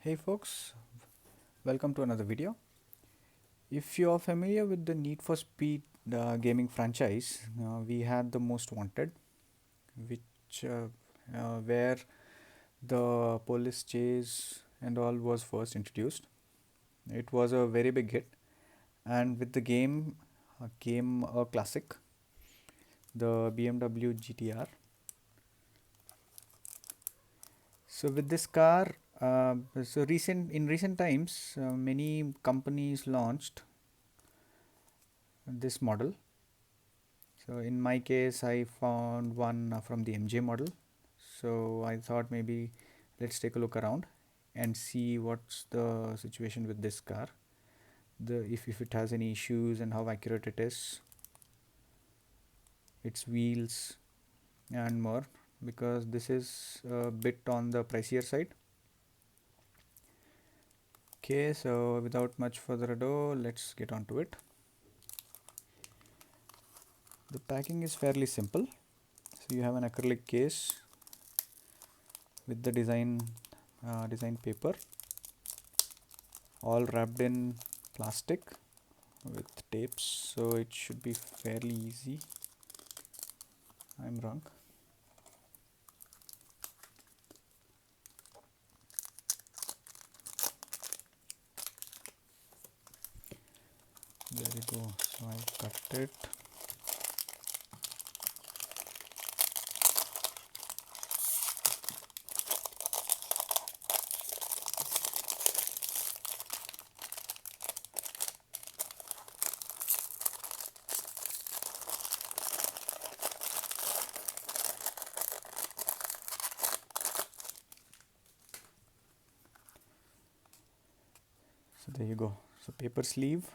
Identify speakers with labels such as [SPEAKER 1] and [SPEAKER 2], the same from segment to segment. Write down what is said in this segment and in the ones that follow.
[SPEAKER 1] Hey folks, welcome to another video. If you are familiar with the Need for Speed gaming franchise, we had the Most Wanted, which where the police chase and all was first introduced. It was a very big hit, and with the game came a classic, the BMW GTR. So with this car, in recent times, many companies launched this model. So in my case, I found one from the MJ model. So I thought maybe let's take a look around and see what's the situation with this car. If it has any issues and how accurate it is, its wheels and more, because this is a bit on the pricier side. Okay, so without much further ado, let's get on to it. The packing is fairly simple. So you have an acrylic case with the design paper, all wrapped in plastic with tapes, so it should be fairly easy. I'm wrong. There you go. So I cut it. So there you go. So paper sleeve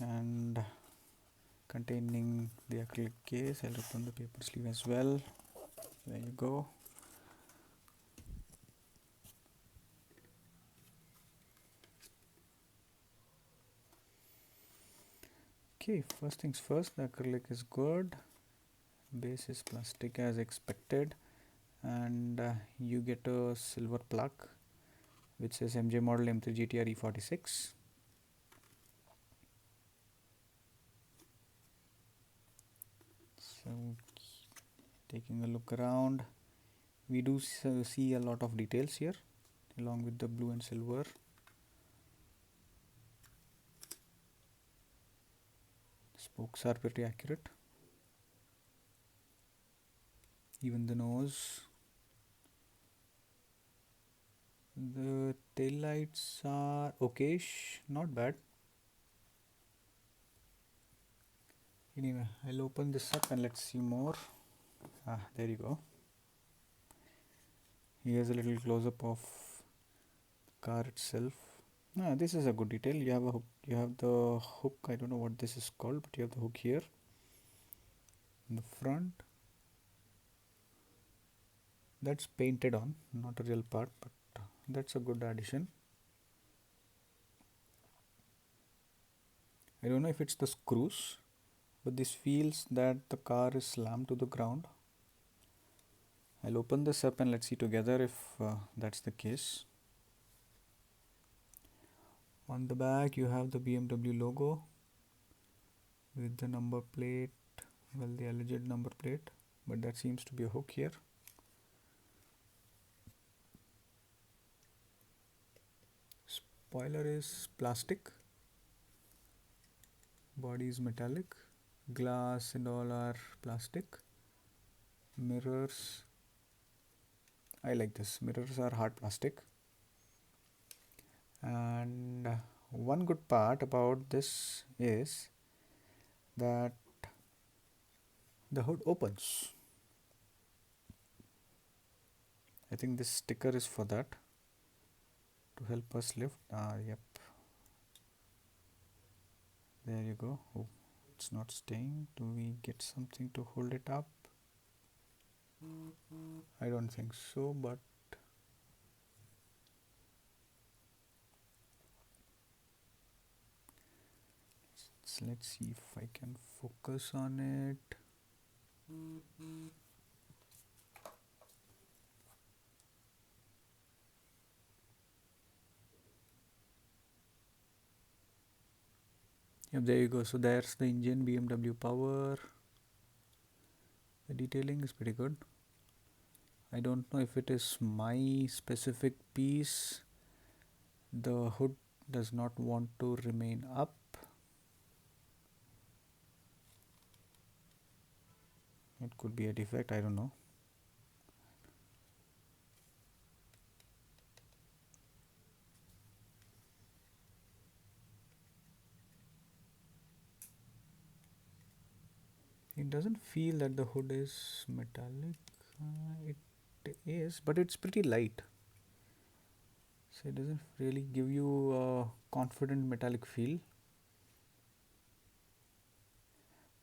[SPEAKER 1] and containing the acrylic case. I'll open the paper sleeve as well. There you go. Okay, first things first, the acrylic is good. Base is plastic as expected, and you get a silver plaque which says MJ model M3 GTR E46. So taking a look around, we do see a lot of details here along with the blue and silver. Spokes are pretty accurate. Even the nose. The tail lights are okayish, not bad. Anyway, I'll open this up and let's see more. There you go. Here's a little close-up of the car itself. This is a good detail. You have a hook. You have the hook. I don't know what this is called, but you have the hook here in the front. That's painted on, not a real part, but that's a good addition. I don't know if it's the screws, but this feels that the car is slammed to the ground. I'll open this up and let's see together if that's the case. On the back you have the BMW logo with the number plate, well, the alleged number plate, but that seems to be a hook here. Spoiler is plastic, body is metallic, glass and all are plastic. Mirrors, I like this. Mirrors are hard plastic. And one good part about this is that the hood opens. I think this sticker is for that, to help us lift. Yep. There you go. Oh, it's not staying. Do we get something to hold it up? I don't think so, but let's see if I can focus on it. Yep, there you go. So there's the engine, BMW power. The detailing is pretty good. I don't know if it is my specific piece. The hood does not want to remain up. It could be a defect, I don't know. It doesn't feel that the hood is metallic. It is, but it's pretty light. So it doesn't really give you a confident metallic feel.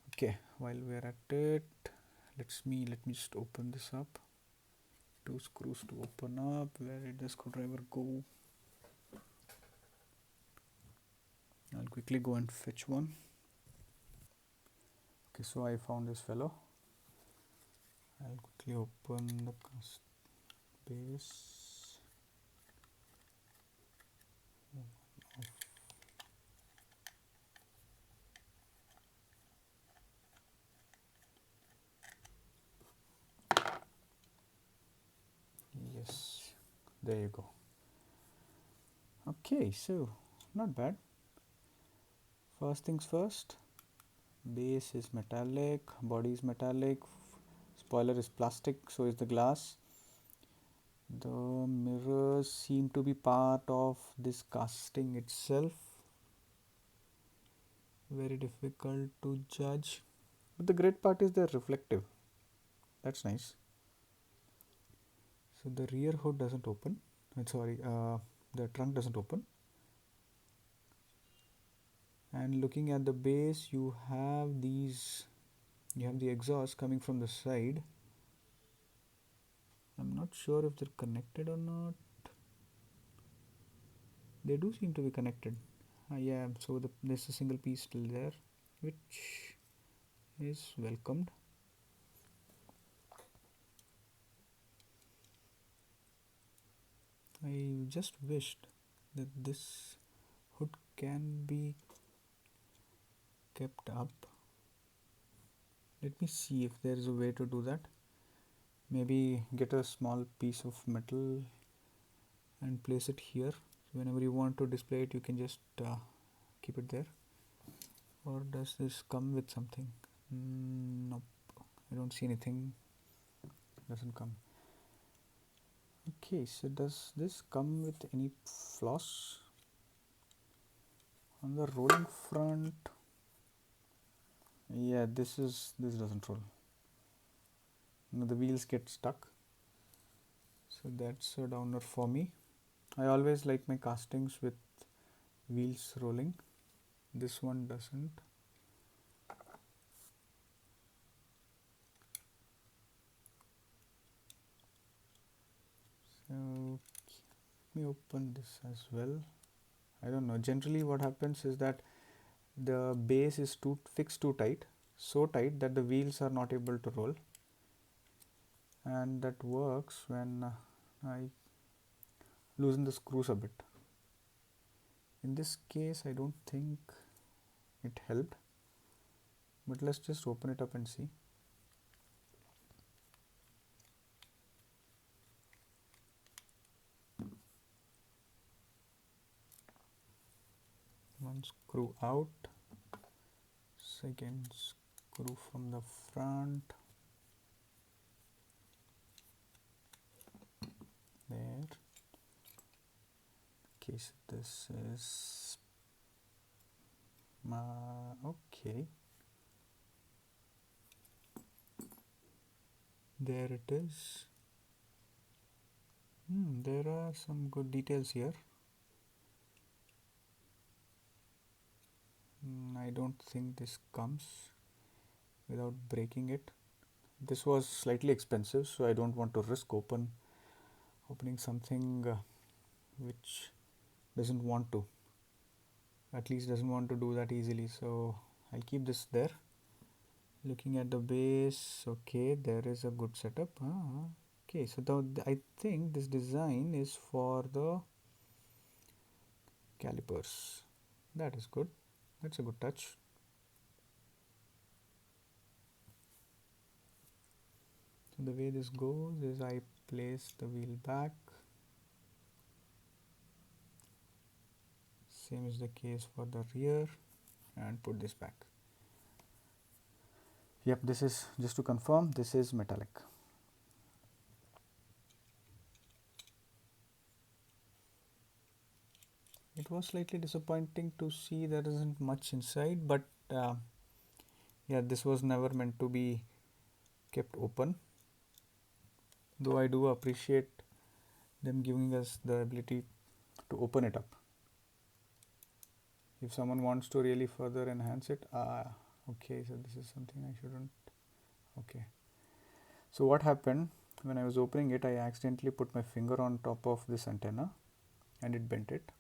[SPEAKER 1] Okay, while we're at it, let me just open this up. Two screws to open up. Where did the screwdriver go? I'll quickly go and fetch one. Okay, so I found this fellow. I'll quickly open the base. Yes, there you go. Okay, so not bad. First things first, base is metallic, body is metallic, spoiler is plastic, so is the glass. The mirrors seem to be part of this casting itself. Very difficult to judge, but the great part is they're reflective. That's nice. So the rear hood doesn't open. The trunk doesn't open. And looking at the base, you have the exhaust coming from the side. I'm not sure if they're connected or not. They do seem to be connected. Yeah, so there's a single piece still there, which is welcomed. I just wished that this hood can be kept up. Let me see if there is a way to do that. Maybe get a small piece of metal and place it here. So whenever you want to display it, you can just keep it there. Or does this come with something? Nope, I don't see anything. Doesn't come. Okay, so does this come with any floss? On the rolling front, yeah, this doesn't roll. No, the wheels get stuck. So that's a downer for me. I always like my castings with wheels rolling. This one doesn't. So let me open this as well. I don't know. Generally what happens is that the base is fixed too tight, so tight that the wheels are not able to roll, and that works when I loosen the screws a bit. In this case I don't think it helped, but let's just open it up and see. One screw out, second screw from the front, there. Okay, so this is okay, there it is. There are some good details here. I don't think this comes without breaking it. This was slightly expensive, so I don't want to risk opening something which doesn't want to, at least doesn't want to do that easily. So I'll keep this there. Looking at the base, okay, there is a good setup. Okay, so I think this design is for the calipers. That is good. That's a good touch. So the way this goes is I place the wheel back. Same is the case for the rear, and put this back. Yep, this is, just to confirm, this is metallic. It was slightly disappointing to see there isn't much inside, but yeah, this was never meant to be kept open, though I do appreciate them giving us the ability to open it up. If someone wants to really further enhance it, okay, so this is something I shouldn't, okay. So what happened, when I was opening it, I accidentally put my finger on top of this antenna and it bent it.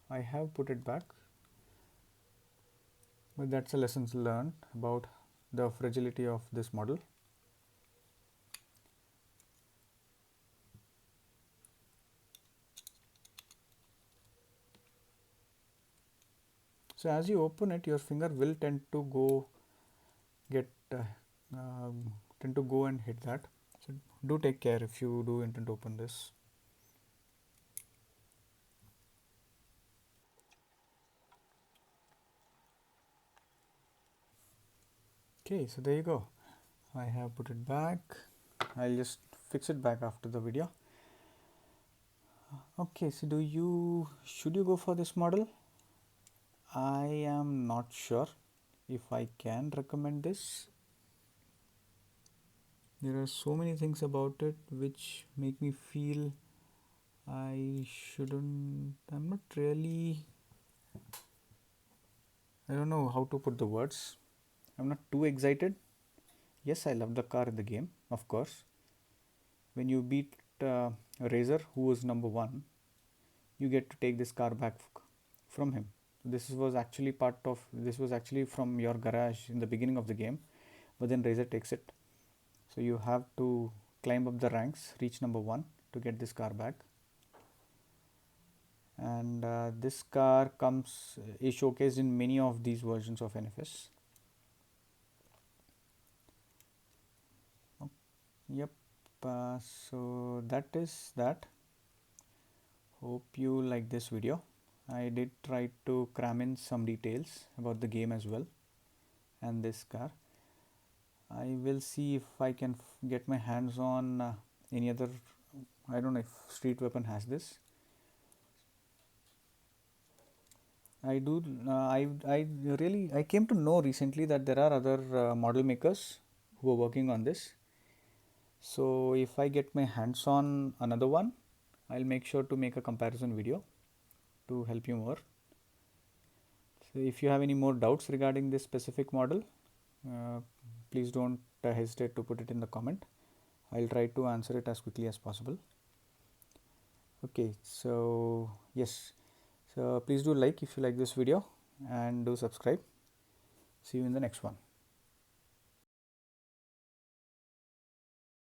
[SPEAKER 1] I have put it back, but that's a lesson learned about the fragility of this model. So as you open it, your finger will tend to go tend to go and hit that. So do take care if you do intend to open this. Okay, so there you go. I have put it back. I'll just fix it back after the video. Okay, so should you go for this model? I am not sure if I can recommend this. There are so many things about it which make me feel I shouldn't. I'm not really, I don't know how to put the words. I'm not too excited. Yes, I love the car in the game, of course. When you beat Razor, who was number one, you get to take this car back from him. This was actually from your garage in the beginning of the game, but then Razor takes it. So you have to climb up the ranks, reach number one to get this car back. And this car is showcased in many of these versions of NFS. Yep, so that is that. Hope you like this video. I did try to cram in some details about the game as well and this car. I will see if I can get my hands on any other, I don't know if Street Weapon has this. I do. I came to know recently that there are other model makers who are working on this. So if I get my hands on another one, I'll make sure to make a comparison video to help you more. So if you have any more doubts regarding this specific model, please don't hesitate to put it in the comment. I'll try to answer it as quickly as possible. Okay, so yes, so please do like if you like this video and do subscribe. See you in the next one.